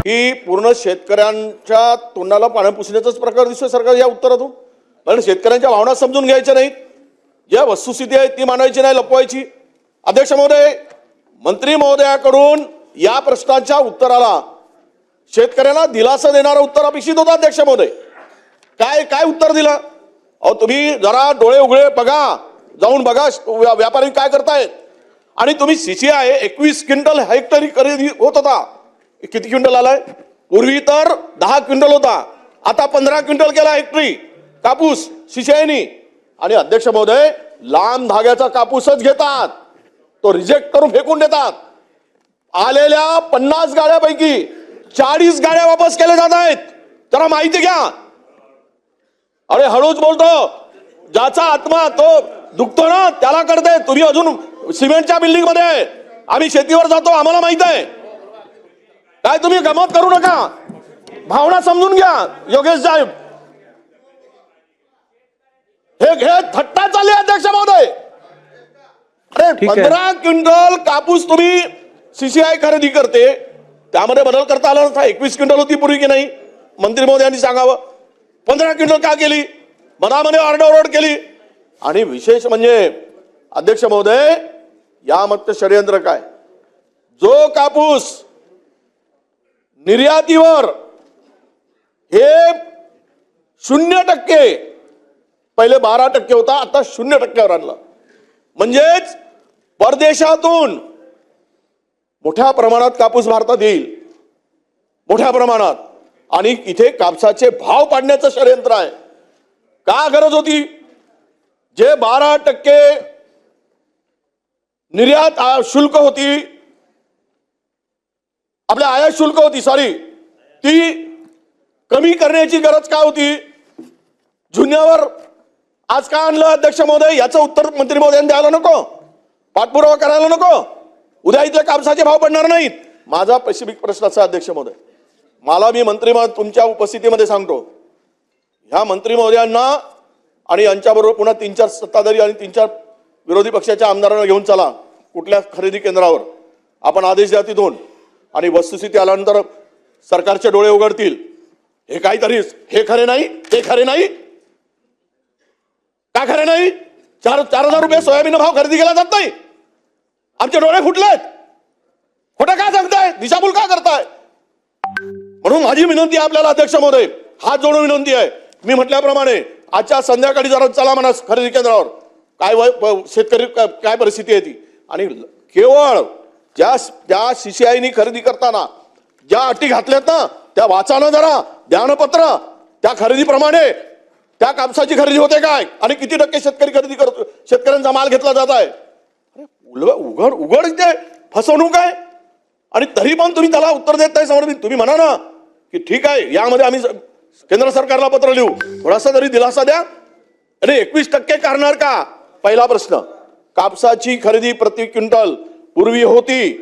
ही पूर्ण शेतकऱ्यांच्या तोंडाला पाणी पुसण्याचाच प्रकार दिसतोय सरकार या उत्तरातून। कारण शेतकऱ्यांच्या भावना समजून घ्यायच्या नाहीत, ज्या वस्तुस्थिती आहे ती मांडायची नाही, लपवायची। अध्यक्ष महोदय, मंत्री महोदयाकडून या प्रश्नाच्या उत्तराला शेतकऱ्यांना दिलासा देणारं उत्तर अपेक्षित होतं। अध्यक्ष महोदय, काय उत्तर दिलं? अहो तुम्ही जरा डोळे उघडे बघा, जाऊन बघा व्यापारी काय करतायत। आणि तुम्ही सीसीआय 21 क्विंटल हेक्टरी खरेदी होत होता, किती क्विंटल आलाय? पूर्वी तर 10 क्विंटल होता, आता 15 क्विंटल केला हेक्टरी कापूस सीसीआयनी। आणि अध्यक्ष महोदय, लांब धाग्याचा कापूसच घेतात, तो रिजेक्ट करून फेकून देतात। आलेल्या 50 गाड्यापैकी 40 गाड्या वापस केल्या जात आहेत। जरा माहिती घ्या। अरे हळूच बोलतो, ज्याचा आत्मा तो दुखतो ना त्याला कळतंय। तुम्ही अजून सिमेंटच्या बिल्डिंग मध्ये आहे, आम्ही शेतीवर जातो, आम्हाला माहित आहे। काय तुम्ही गमत करू नका, भावना समजून घ्या। योगेश साहेब, हे थट्टा चालली अध्यक्ष महोदय। अरे 15 क्विंटल कापूस तुम्ही सीसीआय खरेदी करते, त्यामध्ये बदल करता आला नसता। 21 क्विंटल होती पूर्वी की नाही? मंत्री महोदयांनी सांगावं 15 क्विंटल का केली? मनामध्ये आरडाओरड केली। आणि विशेष म्हणजे अध्यक्ष महोदय, यामध्ये षडयंत्र काय? जो कापूस निर्यातीवर हे 0% पहिले 12% होता, आता 0%वर आणलं। म्हणजेच परदेशातून मोठ्या प्रमाणात कापूस भारतात येईल, मोठ्या प्रमाणात। आणि इथे कापसाचे भाव पाडण्याचं षडयंत्र आहे। का गरज होती? जे 12% निर्यात शुल्क होती, आपल्या आयात शुल्क होती, सॉरी, ती कमी करण्याची गरज काय होती? जुन्यावर आज का आणलं अध्यक्ष महोदय? याचं उत्तर मंत्री महोदयांनी द्यायला नको, पाठपुरावा करायला नको। उद्या इथले कापसाचे भाव पडणार नाहीत। माझा स्पेसिफिक प्रश्न असा अध्यक्ष महोदय, मला मी मंत्री तुमच्या उपस्थितीमध्ये सांगतो, ह्या मंत्री महोदयांना आणि यांच्याबरोबर पुन्हा 3-4 सत्ताधारी आणि 3-4 विरोधी पक्षाच्या आमदारांना घेऊन चला कुठल्या खरेदी केंद्रावर, आपण आदेश द्या तिथून। आणि वस्तुस्थिती आल्यानंतर सरकारचे डोळे उघडतील। हे काहीतरी हे खरे नाही, ते खरे नाही, का खरे नाही? 4,000 रुपये सोयाबीन भाव खरेदी केला जात नाही, आमचे डोळे फुटलेत। खोटं का सांगताय? दिशाभूल का करताय? म्हणून माझी विनंती आहे आपल्याला अध्यक्ष महोदय, हात जोडून विनंती आहे, मी म्हटल्याप्रमाणे आजच्या संध्याकाळी जरा चला म्हणा खरेदी केंद्रावर, काय शेतकरी काय परिस्थिती आहे ती। आणि केवळ ज्या सीसीआयनी खरेदी करताना ज्या अटी घातल्यात ना, त्या वाचानं जरा, ध्यानपत्र, त्या खरेदीप्रमाणे त्या कापसाची खरेदी होते काय आणि किती टक्के शेतकरी खरेदी करतो, शेतकऱ्यांचा माल घेतला जात आहे। उघड उघड इथे फसवणूक आहे। आणि तरी पण तुम्ही त्याला उत्तर देत नाही समोर। तुम्ही म्हणा ना की ठीक आहे, यामध्ये आम्ही केंद्र सरकारला पत्र लिहू, थोडासा तरी दिलासा द्या। अरे 21% करणार का? पहिला प्रश्न। कापसाची खरेदी प्रति क्विंटल पूर्वी होती,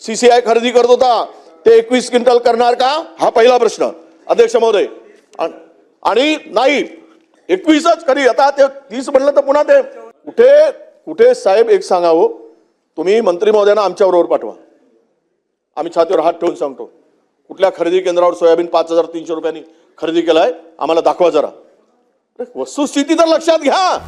सीसीआय खरेदी करत होता, ते 21 क्विंटल करणार का? हा पहिला प्रश्न अध्यक्ष महोदय। आणि नाही 21च खरी, आता ते 30 म्हणलं तर पुन्हा ते कुठे कुठे साहेब एक सांगावं, तुम्ही मंत्री महोदयांना आमच्याबरोबर पाठवा, आम्ही छातीवर हात ठेवून सांगतो, कुठल्या खरेदी केंद्रावर सोयाबीन 5,300 रुपयांनी खरेदी केलाय आम्हाला दाखवा जरा। वस्तुस्थिती तर लक्षात घ्या।